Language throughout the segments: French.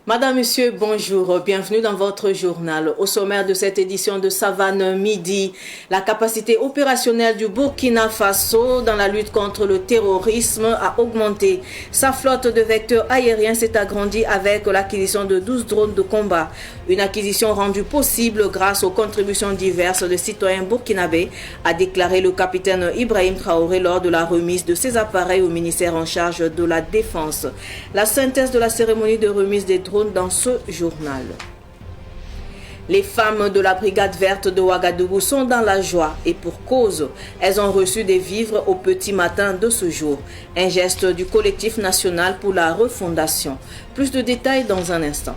Madame, Monsieur, bonjour, bienvenue dans votre journal. Au sommaire de cette édition de Savane Midi, la capacité opérationnelle du Burkina Faso dans la lutte contre le terrorisme a augmenté. Sa flotte de vecteurs aériens s'est agrandie avec l'acquisition de 12 drones de combat. Une acquisition rendue possible grâce aux contributions diverses de citoyens burkinabés, a déclaré le capitaine Ibrahim Traoré lors de la remise de ces appareils au ministère en charge de la Défense. La synthèse de la cérémonie de remise des drones dans ce journal. Les femmes de la brigade verte de Ouagadougou sont dans la joie et pour cause. Elles ont reçu des vivres au petit matin de ce jour. Un geste du collectif national pour la refondation. Plus de détails dans un instant.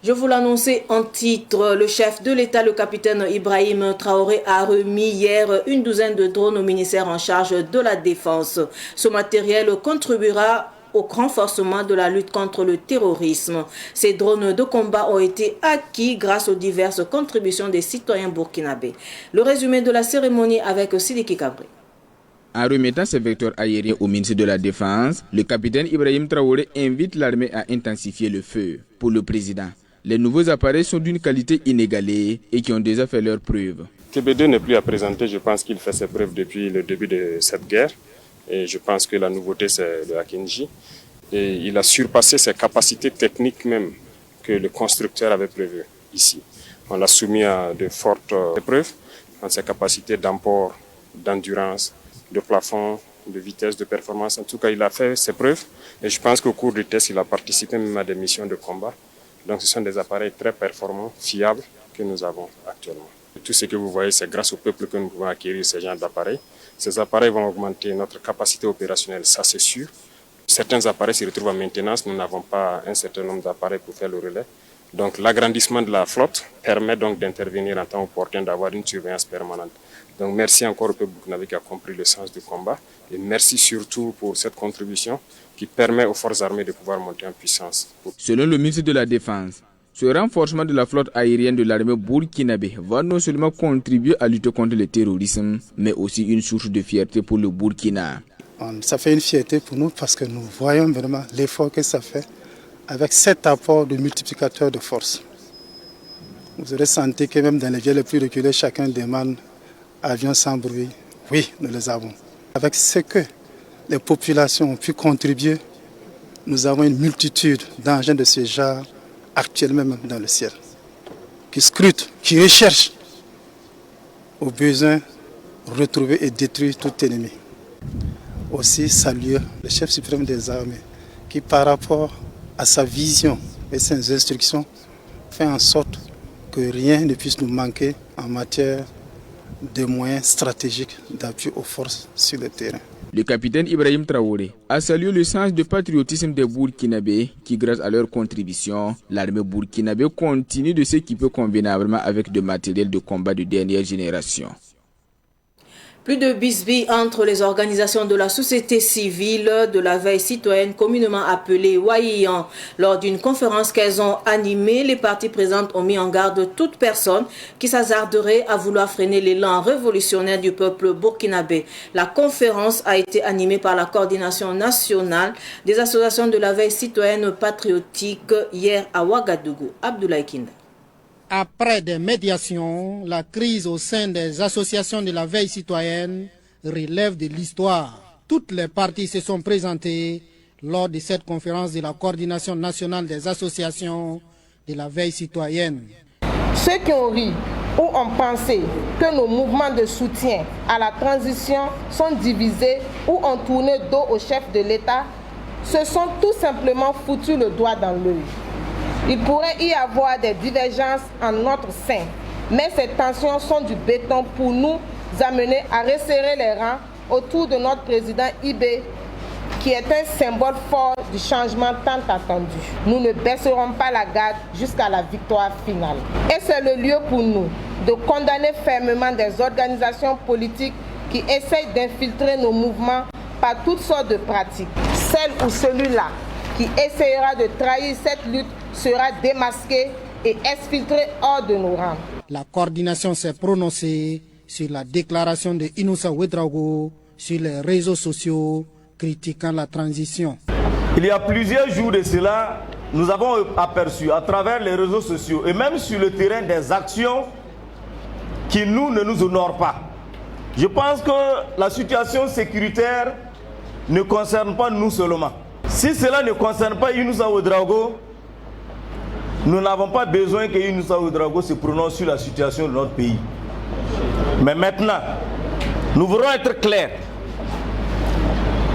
Je vous l'annonçais en titre, le chef de l'État, le capitaine Ibrahim Traoré, a remis hier une douzaine de drones au ministère en charge de la Défense. Ce matériel contribuera au renforcement de la lutte contre le terrorisme. Ces drones de combat ont été acquis grâce aux diverses contributions des citoyens burkinabés. Le résumé de la cérémonie avec Sidiki Kabri. En remettant ces vecteurs aériens au ministre de la Défense, le capitaine Ibrahim Traoré invite l'armée à intensifier le feu. Pour le président, les nouveaux appareils sont d'une qualité inégalée et qui ont déjà fait leurs preuves. TB2 n'est plus à présenter, je pense qu'il fait ses preuves depuis le début de cette guerre. Et je pense que la nouveauté, c'est le Akinji. Et il a surpassé ses capacités techniques même que le constructeur avait prévues ici. On l'a soumis à de fortes épreuves dans ses capacités d'emport, d'endurance, de plafond, de vitesse, de performance. En tout cas, il a fait ses preuves. Et je pense qu'au cours du test, il a participé même à des missions de combat. Donc ce sont des appareils très performants, fiables que nous avons actuellement. Tout ce que vous voyez, c'est grâce au peuple que nous pouvons acquérir ce genre d'appareils. Ces appareils vont augmenter notre capacité opérationnelle, ça c'est sûr. Certains appareils se retrouvent en maintenance, nous n'avons pas un certain nombre d'appareils pour faire le relais. Donc l'agrandissement de la flotte permet donc d'intervenir en temps opportun, d'avoir une surveillance permanente. Donc merci encore au peuple burkinabé qui a compris le sens du combat et merci surtout pour cette contribution qui permet aux forces armées de pouvoir monter en puissance. Selon le ministre de la Défense, ce renforcement de la flotte aérienne de l'armée burkinabé va non seulement contribuer à lutter contre le terrorisme, mais aussi une source de fierté pour le Burkina. Ça fait une fierté pour nous parce que nous voyons vraiment l'effort que ça fait avec cet apport de multiplicateur de force. Vous aurez senti que même dans les villes les plus reculées, chacun demande avions sans bruit. Oui, nous les avons. Avec ce que les populations ont pu contribuer, nous avons une multitude d'engins de ce genre actuellement même dans le ciel, qui scrutent, qui recherchent au besoin de retrouver et détruire tout ennemi. Aussi saluer le chef suprême des armées qui par rapport à sa vision et ses instructions fait en sorte que rien ne puisse nous manquer en matière de moyens stratégiques d'appui aux forces sur le terrain. Le capitaine Ibrahim Traoré a salué le sens de patriotisme des Burkinabés qui, grâce à leur contribution, l'armée burkinabé continue de s'équiper convenablement avec du matériel de combat de dernière génération. Plus de bisbilles entre les organisations de la société civile de la veille citoyenne communément appelée Wayiyan. Lors d'une conférence qu'elles ont animée, les parties présentes ont mis en garde toute personne qui s'hasarderait à vouloir freiner l'élan révolutionnaire du peuple burkinabé. La conférence a été animée par la coordination nationale des associations de la veille citoyenne patriotique hier à Ouagadougou. Abdoulaye Kinda. Après des médiations, la crise au sein des associations de la veille citoyenne relève de l'histoire. Toutes les parties se sont présentées lors de cette conférence de la coordination nationale des associations de la veille citoyenne. Ceux qui ont ri ou ont pensé que nos mouvements de soutien à la transition sont divisés ou ont tourné dos au chef de l'État se sont tout simplement foutus le doigt dans l'œil. Il pourrait y avoir des divergences en notre sein, mais ces tensions sont du béton pour nous amener à resserrer les rangs autour de notre président Ibé, qui est un symbole fort du changement tant attendu. Nous ne baisserons pas la garde jusqu'à la victoire finale. Et c'est le lieu pour nous de condamner fermement des organisations politiques qui essayent d'infiltrer nos mouvements par toutes sortes de pratiques. Celle ou celui-là qui essayera de trahir cette lutte sera démasqué et exfiltré hors de nos rangs. La coordination s'est prononcée sur la déclaration de Innocent Ouédraogo sur les réseaux sociaux critiquant la transition. Il y a plusieurs jours de cela, nous avons aperçu à travers les réseaux sociaux et même sur le terrain des actions qui ne nous honorent pas. Je pense que la situation sécuritaire ne concerne pas nous seulement. Si cela ne concerne pas Innocent Ouédraogo, nous n'avons pas besoin que Innocent Ouédraogo se prononce sur la situation de notre pays. Mais maintenant, nous voulons être clairs.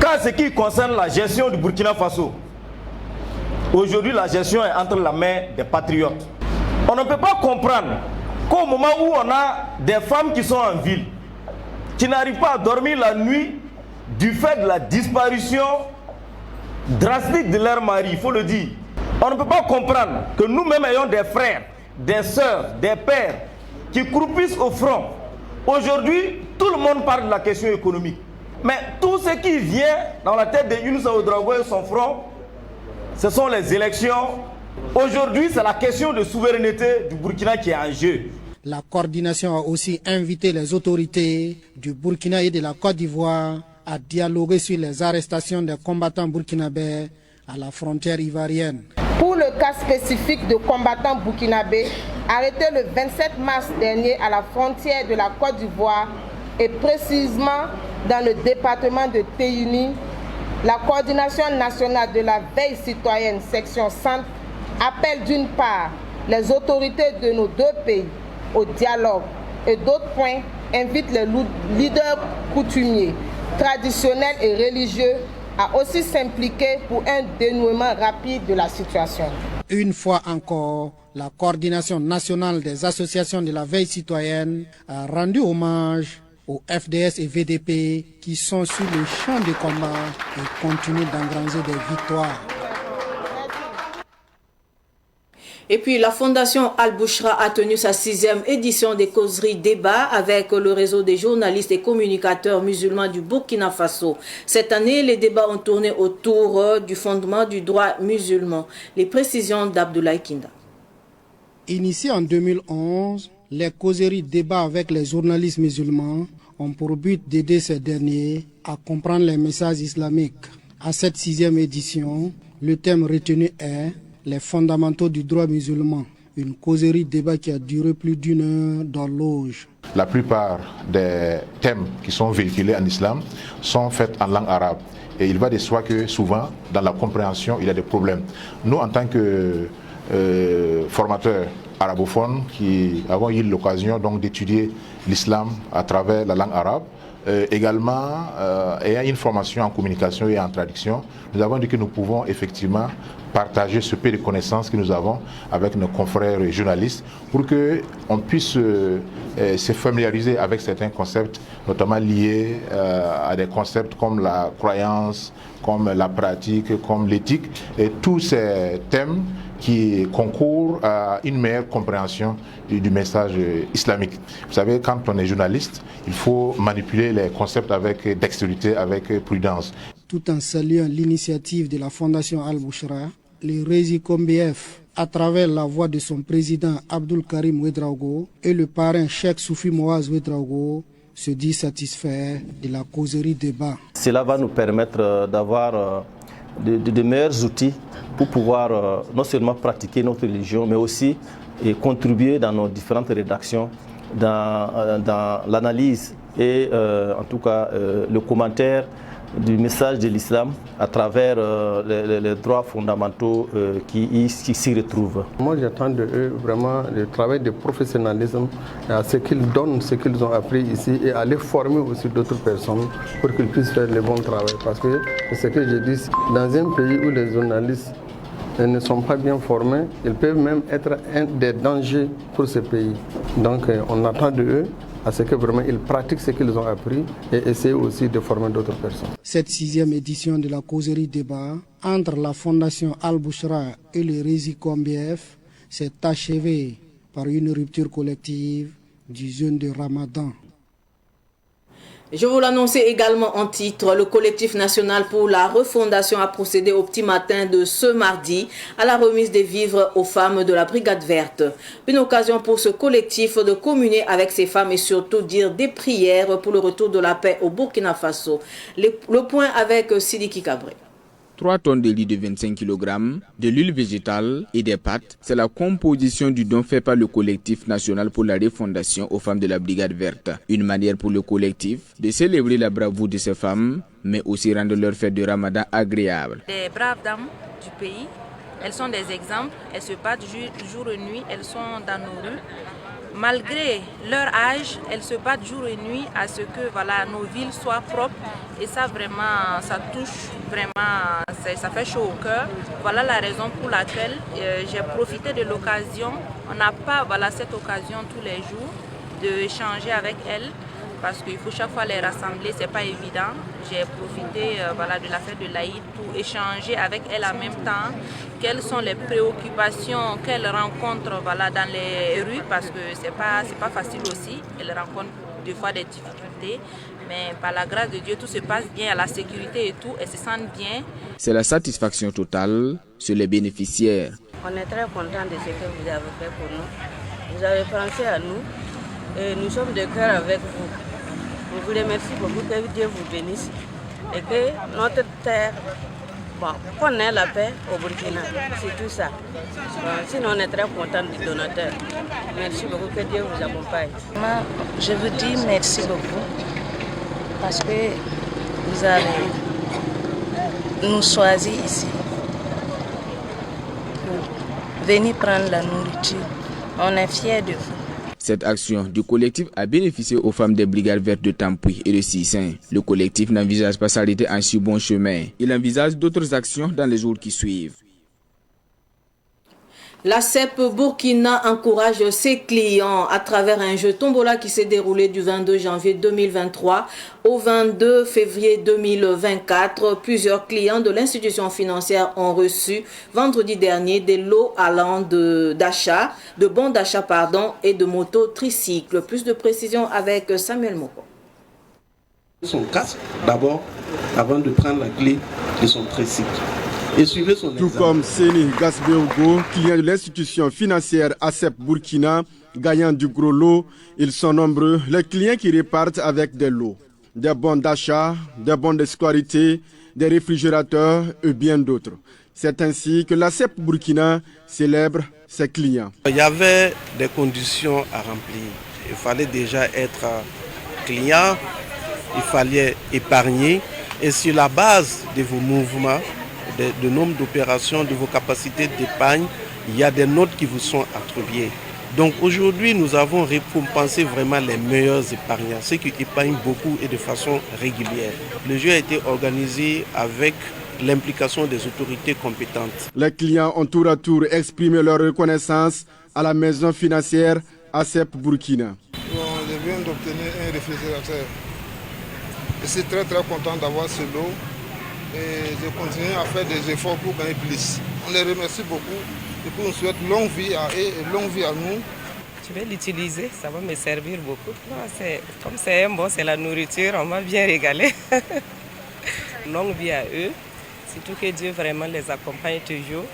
Quand ce qui concerne la gestion du Burkina Faso, aujourd'hui la gestion est entre la main des patriotes. On ne peut pas comprendre qu'au moment où on a des femmes qui sont en ville, qui n'arrivent pas à dormir la nuit du fait de la disparition drastique de leur mari, il faut le dire. On ne peut pas comprendre que nous-mêmes ayons des frères, des sœurs, des pères qui croupissent au front. Aujourd'hui, tout le monde parle de la question économique. Mais tout ce qui vient dans la tête de Innocent Ouédraogo et son front, ce sont les élections. Aujourd'hui, c'est la question de souveraineté du Burkina qui est en jeu. La coordination a aussi invité les autorités du Burkina et de la Côte d'Ivoire à dialoguer sur les arrestations des combattants burkinabés à la frontière ivoirienne. Pour le cas spécifique de combattants burkinabés arrêtés le 27 mars dernier à la frontière de la Côte d'Ivoire et précisément dans le département de Téhini, la coordination nationale de la veille citoyenne section centre appelle d'une part les autorités de nos deux pays au dialogue et d'autres points invite les leaders coutumiers, traditionnels et religieux à aussi s'impliquer pour un dénouement rapide de la situation. Une fois encore, la coordination nationale des associations de la veille citoyenne a rendu hommage aux FDS et VDP qui sont sur le champ de combat et continuent d'engranger des victoires. Et puis la Fondation Al-Bouchra a tenu sa 6e édition des causeries débats avec le réseau des journalistes et communicateurs musulmans du Burkina Faso. Cette année, les débats ont tourné autour du fondement du droit musulman. Les précisions d'Abdoulaye Kinda. Initiées en 2011, les causeries débats avec les journalistes musulmans ont pour but d'aider ces derniers à comprendre les messages islamiques. À cette 6e édition, le thème retenu est les fondamentaux du droit musulman, une causerie débat qui a duré plus d'1 heure dans l'auge. La plupart des thèmes qui sont véhiculés en islam sont faits en langue arabe. Et il va de soi que souvent, dans la compréhension, il y a des problèmes. Nous, en tant que formateurs arabophones qui avons eu l'occasion d'étudier l'islam à travers la langue arabe, également ayant une formation en communication et en traduction, nous avons dit que nous pouvons effectivement partager ce peu de connaissances que nous avons avec nos confrères journalistes pour qu'on puisse se familiariser avec certains concepts, notamment liés à des concepts comme la croyance, comme la pratique, comme l'éthique, et tous ces thèmes qui concourent à une meilleure compréhension du message islamique. Vous savez, quand on est journaliste, il faut manipuler les concepts avec dextérité, avec prudence. Tout en saluant l'initiative de la Fondation Al-Bouchra, le Résikom BF, à travers la voix de son président Abdul Karim Ouédraogo et le parrain Cheikh Soufi Moaz Ouédraogo, se dit satisfait de la causerie débat. Cela va nous permettre d'avoir de meilleurs outils pour pouvoir non seulement pratiquer notre religion, mais aussi contribuer dans nos différentes rédactions, dans l'analyse et en tout cas le commentaire du message de l'islam à travers les droits fondamentaux qui s'y retrouvent. Moi j'attends de eux vraiment le travail de professionnalisme, à ce qu'ils donnent, ce qu'ils ont appris ici et à les former aussi d'autres personnes pour qu'ils puissent faire le bon travail. Parce que ce que je dis, dans un pays où les journalistes ne sont pas bien formés, ils peuvent même être des dangers pour ce pays. Donc on attend de eux à ce que vraiment ils pratiquent ce qu'ils ont appris et essayent aussi de former d'autres personnes. Cette 6e édition de la causerie débat entre la Fondation Al-Bouchra et le Résikom BF s'est achevée par une rupture collective du jeûne de Ramadan. Je vous l'annonçais également en titre, le collectif national pour la refondation a procédé au petit matin de ce mardi à la remise des vivres aux femmes de la Brigade Verte. Une occasion pour ce collectif de communier avec ces femmes et surtout dire des prières pour le retour de la paix au Burkina Faso. Le point avec Sidiki Cabré. 3 tonnes de riz de 25 kg, de l'huile végétale et des pâtes, c'est la composition du don fait par le collectif national pour la refondation aux femmes de la Brigade Verte. Une manière pour le collectif de célébrer la bravoure de ces femmes, mais aussi rendre leur fête de Ramadan agréable. Les braves dames du pays, elles sont des exemples, elles se battent jour et nuit, elles sont dans nos rues. Malgré leur âge, elles se battent jour et nuit à ce que nos villes soient propres. Et ça vraiment, ça touche vraiment, ça fait chaud au cœur. Voilà la raison pour laquelle j'ai profité de l'occasion. On n'a pas cette occasion tous les jours d'échanger avec elles. Parce qu'il faut chaque fois les rassembler, c'est pas évident. J'ai profité de la fête de l'Aïd pour échanger avec elles en même temps. Quelles sont les préoccupations qu'elles rencontrent dans les rues, parce que c'est pas facile aussi. Elles rencontrent des fois des difficultés, mais par la grâce de Dieu, tout se passe bien, à la sécurité et tout, elles se sentent bien. C'est la satisfaction totale sur les bénéficiaires. On est très contents de ce que vous avez fait pour nous. Vous avez pensé à nous et nous sommes de cœur avec vous. Je vous remercie beaucoup, que Dieu vous bénisse et que notre terre, qu'on ait la paix au Burkina, c'est tout ça. Sinon, on est très contents du donateur. Merci beaucoup, que Dieu vous accompagne. Je vous dis merci beaucoup parce que vous avez nous choisi ici pour venir prendre la nourriture. On est fiers de vous. Cette action du collectif a bénéficié aux femmes des brigades vertes de Tampuy et de Sissin. Le collectif n'envisage pas s'arrêter en si bon chemin. Il envisage d'autres actions dans les jours qui suivent. La CEP Burkina encourage ses clients à travers un jeu tombola qui s'est déroulé du 22 janvier 2023 au 22 février 2024. Plusieurs clients de l'institution financière ont reçu vendredi dernier des lots allant de bons d'achat et de motos tricycles. Plus de précisions avec Samuel Moko. Son casque d'abord avant de prendre la clé de son tricycle. Tout comme Seni Gasbeogo, client de l'institution financière ACEP Burkina, gagnant du gros lot, ils sont nombreux, les clients qui repartent avec des lots, des bons d'achat, des bons de scolarité, des réfrigérateurs et bien d'autres. C'est ainsi que l'ACEP Burkina célèbre ses clients. Il y avait des conditions à remplir. Il fallait déjà être client, il fallait épargner et sur la base de vos mouvements, de nombre d'opérations, de vos capacités d'épargne, il y a des notes qui vous sont attribuées. Donc aujourd'hui, nous avons récompensé vraiment les meilleurs épargnants, ceux qui épargnent beaucoup et de façon régulière. Le jeu a été organisé avec l'implication des autorités compétentes. Les clients ont tour à tour exprimé leur reconnaissance à la maison financière ACEP Burkina. Je viens d'obtenir un réfrigérateur. Je suis très content d'avoir ce lot. Et je continue à faire des efforts pour gagner plus. On les remercie beaucoup et puis on souhaite longue vie à eux et longue vie à nous. Je vais l'utiliser, ça va me servir beaucoup. Comme c'est bon, c'est la nourriture, on m'a bien régalé. Longue vie à eux, surtout que Dieu vraiment les accompagne toujours.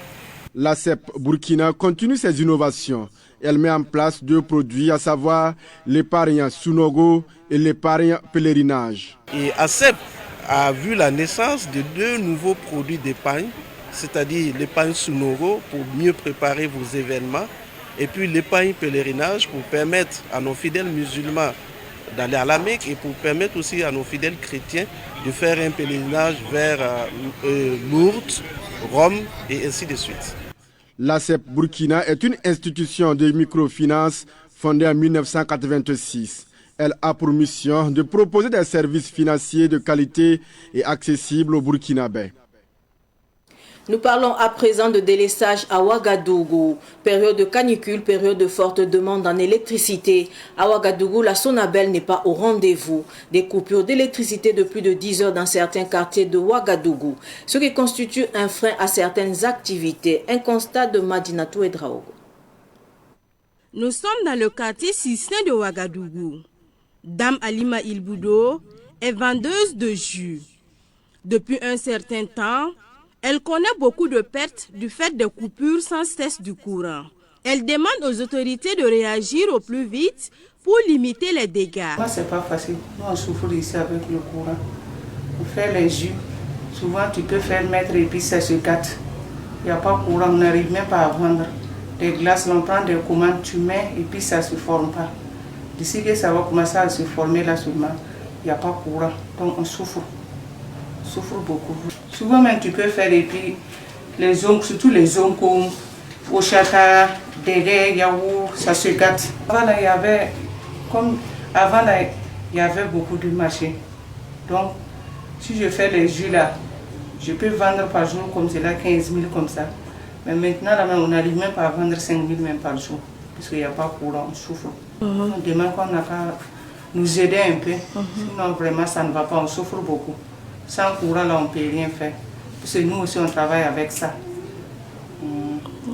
La CEP Burkina continue ses innovations. Elle met en place 2 produits, à savoir l'épargne Sunogo et l'épargne pèlerinage. Et ACEP a vu la naissance de 2 nouveaux produits d'épargne, c'est-à-dire l'épargne Sunogo pour mieux préparer vos événements et puis l'épargne pèlerinage pour permettre à nos fidèles musulmans d'aller à la Mecque et pour permettre aussi à nos fidèles chrétiens de faire un pèlerinage vers Lourdes, Rome et ainsi de suite. L'ACEP Burkina est une institution de microfinance fondée en 1986. Elle a pour mission de proposer des services financiers de qualité et accessibles aux Burkinabés. Nous parlons à présent de délestage à Ouagadougou. Période de canicule, période de forte demande en électricité. À Ouagadougou, la Sonabel n'est pas au rendez-vous. Des coupures d'électricité de plus de 10 heures dans certains quartiers de Ouagadougou, ce qui constitue un frein à certaines activités. Un constat de Madinatou et Draogo. Nous sommes dans le quartier Sissin de Ouagadougou. Dame Alima Ilboudo est vendeuse de jus. Depuis un certain temps, elle connaît beaucoup de pertes du fait des coupures sans cesse du courant. Elle demande aux autorités de réagir au plus vite pour limiter les dégâts. Moi, c'est pas facile. Nous, on souffre ici avec le courant. Pour faire les jus, souvent tu peux faire mettre et puis ça se gâte. Il n'y a pas de courant, on n'arrive même pas à vendre. Des glaces, on prend des commandes, tu mets et puis ça ne se forme pas. D'ici que ça va commencer à se former là seulement, il n'y a pas de courant. Donc on souffre. On souffre beaucoup. Souvent même tu peux faire et puis les ongles, surtout les ongles comme Oshaka, Délé, Yaou, ça se gâte. Avant là, il y avait, comme avant là, il y avait beaucoup de marchés. Donc si je fais les jus là, je peux vendre par jour comme cela 15 000 comme ça. Mais maintenant, là, on n'arrive même pas à vendre 5 000 même par jour. Parce qu'il n'y a pas de courant, on souffre. On demande qu'on n'a qu'à nous aider un peu. Sinon, vraiment, ça ne va pas, on souffre beaucoup. Sans courant, là, on ne peut rien faire. Parce que nous aussi, on travaille avec ça.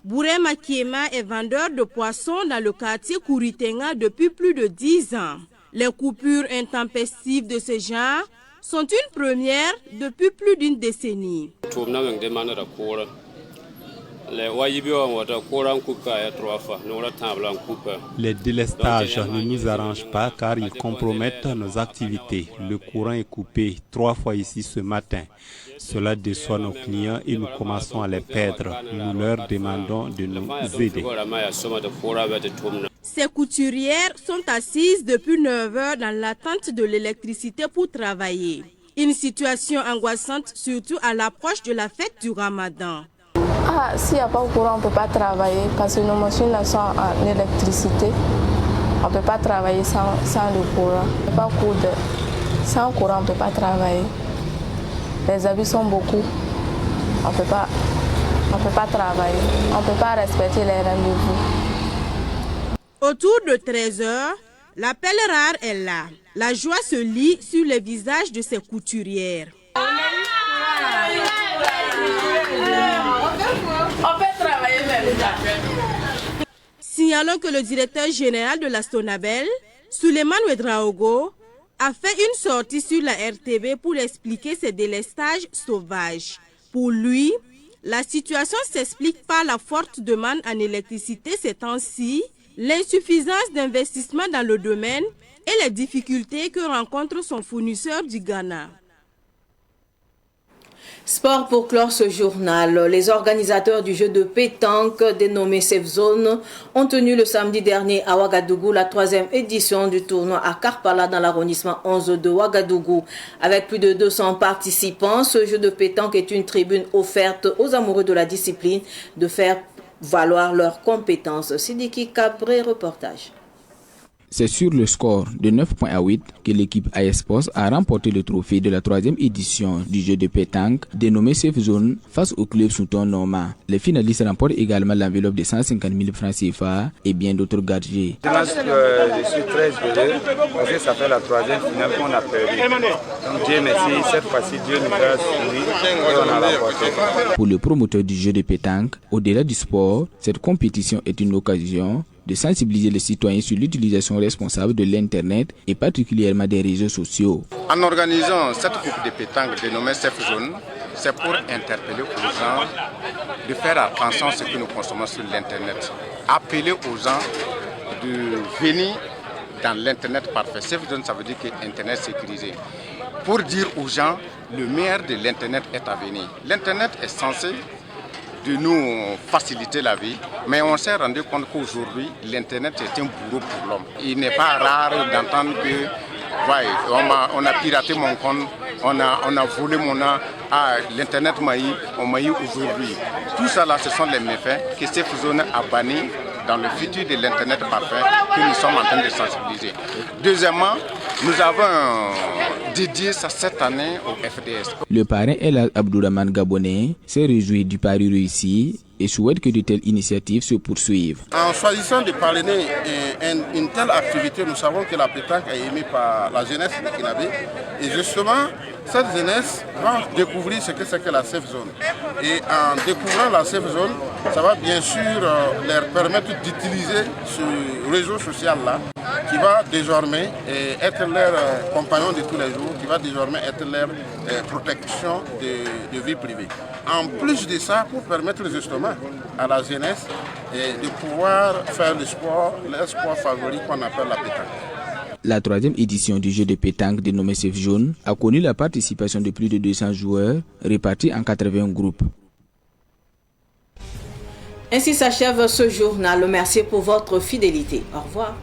Bouré Makiema est vendeur de poissons dans le quartier Kouritenga depuis plus de 10 ans. Les coupures intempestives de ce genre sont une première depuis plus d'une décennie. Les délestages ne nous arrangent pas car ils compromettent nos activités. Le courant est coupé 3 fois ici ce matin. Cela déçoit nos clients et nous commençons à les perdre. Nous leur demandons de nous aider. Ces couturières sont assises depuis 9 heures dans l'attente de l'électricité pour travailler. Une situation angoissante, surtout à l'approche de la fête du Ramadan. S'il n'y a pas de courant, on ne peut pas travailler parce que nos machines sont en électricité. On ne peut pas travailler sans le courant. Pas coudre. Sans courant, on ne peut pas travailler. Les habits sont beaucoup. On ne peut pas travailler. On ne peut pas respecter les rendez-vous. Autour de 13 heures, l'appel rare est là. La joie se lit sur les visages de ces couturières. On peut travailler même. Signalons que le directeur général de la Stonabel, Suleiman Ouedraogo, a fait une sortie sur la RTV pour expliquer ces délestages sauvages. Pour lui, la situation s'explique par la forte demande en électricité ces temps-ci, l'insuffisance d'investissement dans le domaine et les difficultés que rencontre son fournisseur du Ghana. Sport pour clore ce journal. Les organisateurs du jeu de pétanque dénommé Safe Zone ont tenu le samedi dernier à Ouagadougou la 3e édition du tournoi à Karpala dans l'arrondissement 11 de Ouagadougou. Avec plus de 200 participants, ce jeu de pétanque est une tribune offerte aux amoureux de la discipline de faire valoir leurs compétences. Sidiki Cabré, reportage. C'est sur le score de 9 points à 8 que l'équipe AS Sports a remporté le trophée de la 3e édition du jeu de pétanque dénommé Safe Zone face au club Souton Norma. Les finalistes remportent également l'enveloppe de 150 000 francs CFA et bien d'autres gadgets. Je suis très heureux parce que ça fait la 3e finale qu'on a perdu. Donc Dieu merci, cette fois-ci Dieu nous a souri et on a remporté. Pour le promoteur du jeu de pétanque, au-delà du sport, cette compétition est une occasion de sensibiliser les citoyens sur l'utilisation responsable de l'Internet et particulièrement des réseaux sociaux. En organisant cette coupe de pétanque dénommée Safe Zone, c'est pour interpeller aux gens de faire attention à ce que nous consommons sur l'Internet. Appeler aux gens de venir dans l'Internet parfait. Safe Zone, ça veut dire que l'Internet sécurisé. Pour dire aux gens, le meilleur de l'Internet est à venir. L'Internet est censé de nous faciliter la vie, mais on s'est rendu compte qu'aujourd'hui, l'Internet est un bourreau pour l'homme. Il n'est pas rare d'entendre que on a piraté mon compte, on a volé mon âme, l'Internet on m'a eu aujourd'hui. Tout ça là, ce sont les méfaits que Safe Zone a bannis dans le futur de l'Internet parfait que nous sommes en train de sensibiliser. Deuxièmement, nous avons dédié ça cette année au FDS. Le parrain El Abdourahmane Gabonais s'est réjoui du pari réussi et souhaite que de telles initiatives se poursuivent. En choisissant de parrainer une telle activité, nous savons que la pétanque est aimée par la jeunesse burkinabé et justement, cette jeunesse va découvrir ce que c'est que la Safe Zone. Et en découvrant la Safe Zone, ça va bien sûr leur permettre d'utiliser ce réseau social-là qui va désormais être leur compagnon de tous les jours, qui va désormais être leur protection de vie privée. En plus de ça, pour permettre justement à la jeunesse de pouvoir faire le sport, leur sport favori qu'on appelle la pétanque. La 3e édition du jeu de pétanque dénommé Safe Zone a connu la participation de plus de 200 joueurs répartis en 80 groupes. Ainsi s'achève ce journal. Merci pour votre fidélité. Au revoir.